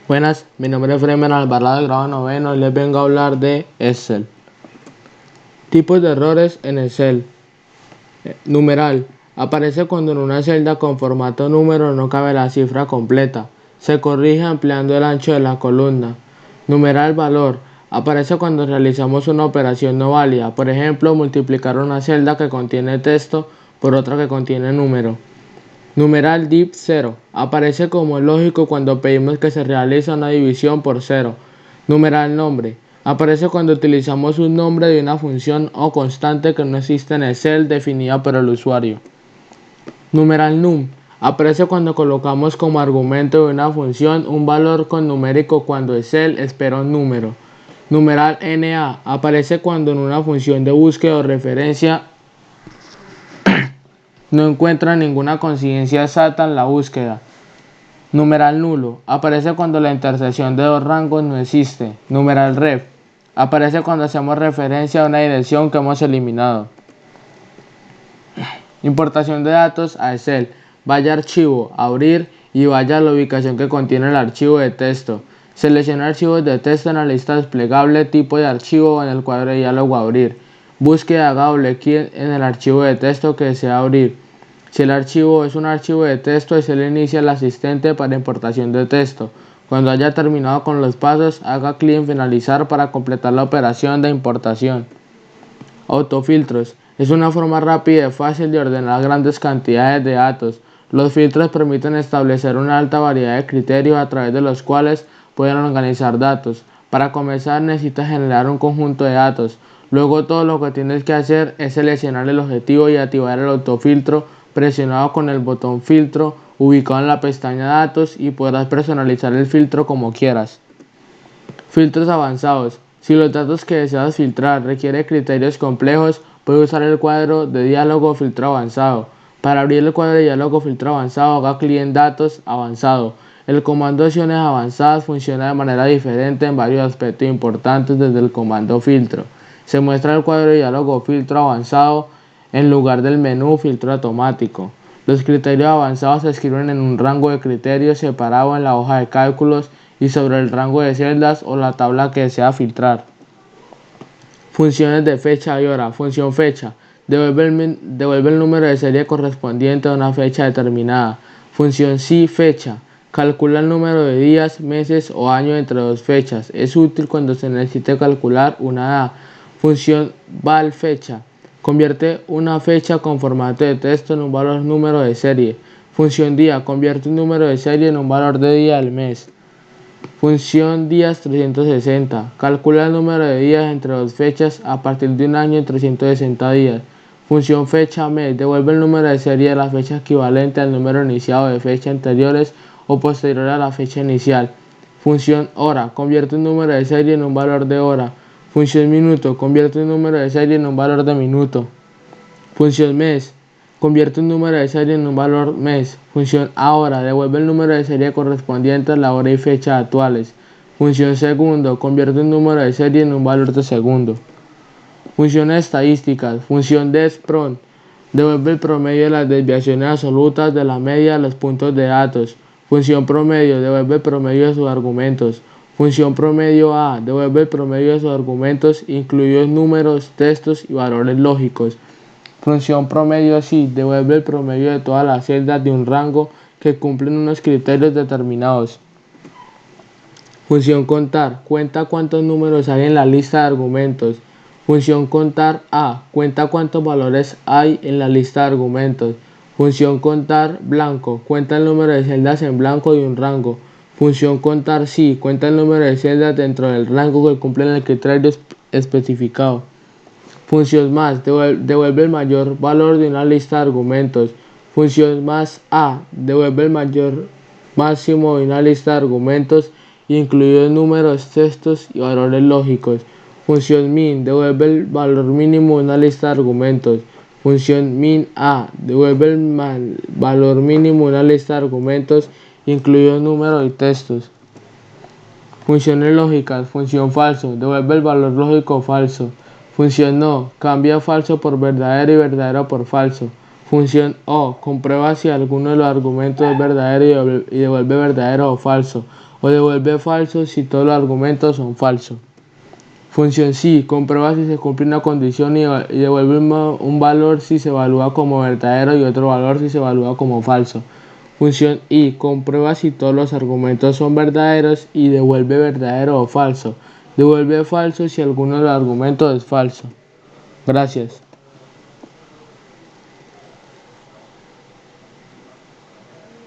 Buenas, mi nombre es Freeman Alvarado del grado noveno y les vengo a hablar de Excel. Tipos de errores en Excel. Numeral. Aparece cuando en una celda con formato número no cabe la cifra completa. Se corrige ampliando el ancho de la columna. Numeral valor. Aparece cuando realizamos una operación no válida. Por ejemplo, multiplicar una celda que contiene texto por otra que contiene número. Numeral div 0. Aparece como lógico cuando pedimos que se realice una división por 0. Numeral nombre. Aparece cuando utilizamos un nombre de una función o constante que no existe en Excel definida por el usuario. Numeral num. Aparece cuando colocamos como argumento de una función un valor con numérico cuando Excel espera un número. Numeral NA. Aparece cuando en una función de búsqueda o referencia no encuentra ninguna coincidencia exacta en la búsqueda. Numeral nulo. Aparece cuando la intersección de dos rangos no existe. Numeral ref. Aparece cuando hacemos referencia a una dirección que hemos eliminado. Importación de datos a Excel. Vaya a archivo, abrir y vaya a la ubicación que contiene el archivo de texto. Seleccione archivos de texto en la lista desplegable, tipo de archivo o en el cuadro de diálogo abrir. Busque y haga doble clic en el archivo de texto que desea abrir. Si el archivo es un archivo de texto, Excel inicia el asistente para importación de texto. Cuando haya terminado con los pasos, haga clic en finalizar para completar la operación de importación. Autofiltros. Es una forma rápida y fácil de ordenar grandes cantidades de datos. Los filtros permiten establecer una alta variedad de criterios a través de los cuales pueden organizar datos. Para comenzar, necesitas generar un conjunto de datos. Luego todo lo que tienes que hacer es seleccionar el objetivo y activar el autofiltro presionado con el botón filtro ubicado en la pestaña datos y podrás personalizar el filtro como quieras. Filtros avanzados. Si los datos que deseas filtrar requieren criterios complejos, puedes usar el cuadro de diálogo filtro avanzado. Para abrir el cuadro de diálogo filtro avanzado, haga clic en datos avanzado. El comando opciones avanzadas funciona de manera diferente en varios aspectos importantes desde el comando filtro. Se muestra el cuadro de diálogo filtro avanzado en lugar del menú filtro automático. Los criterios avanzados se escriben en un rango de criterios separado en la hoja de cálculos y sobre el rango de celdas o la tabla que desea filtrar. Funciones de fecha y hora. Función fecha. Devuelve el número de serie correspondiente a una fecha determinada. Función si fecha. Calcula el número de días, meses o años entre dos fechas. Es útil cuando se necesite calcular una edad. Función val fecha. Convierte una fecha con formato de texto en un valor número de serie. Función día. Convierte un número de serie en un valor de día del mes. Función días 360. Calcula el número de días entre dos fechas a partir de un año en 360 días. Función fecha mes. Devuelve el número de serie de la fecha equivalente al número iniciado de fechas anteriores o posteriores a la fecha inicial. Función hora. Convierte un número de serie en un valor de hora. Función minuto. Convierte un número de serie en un valor de minuto. Función mes. Convierte un número de serie en un valor mes. Función ahora. Devuelve el número de serie correspondiente a la hora y fecha actuales. Función segundo. Convierte un número de serie en un valor de segundo. Funciones estadísticas. Función despron. Devuelve el promedio de las desviaciones absolutas de la media de los puntos de datos. Función promedio. Devuelve el promedio de sus argumentos. Función promedio A. Devuelve el promedio de sus argumentos, incluidos números, textos y valores lógicos. Función promedio sí. Devuelve el promedio de todas las celdas de un rango que cumplen unos criterios determinados. Función contar. Cuenta cuántos números hay en la lista de argumentos. Función contar A. Cuenta cuántos valores hay en la lista de argumentos. Función contar blanco. Cuenta el número de celdas en blanco de un rango. Función contar sí. Cuenta el número de celdas dentro del rango que cumplen el criterio especificado. Función más. Devuelve el mayor valor de una lista de argumentos. Función más A. Devuelve el mayor máximo de una lista de argumentos, incluidos números, textos y valores lógicos. Función min. Devuelve el valor mínimo de una lista de argumentos. Función min A. Devuelve el valor mínimo de una lista de argumentos, incluidos números y textos. Funciones lógicas. Función falso. Devuelve el valor lógico falso. Función no. Cambia falso por verdadero y verdadero por falso. Función O. Comprueba si alguno de los argumentos es verdadero y devuelve verdadero o falso. O devuelve falso si todos los argumentos son falsos. Función C. Comprueba si se cumple una condición y devuelve un valor si se evalúa como verdadero y otro valor si se evalúa como falso. Función I. Comprueba si todos los argumentos son verdaderos y devuelve verdadero o falso. Devuelve falso si alguno de los argumentos es falso. Gracias.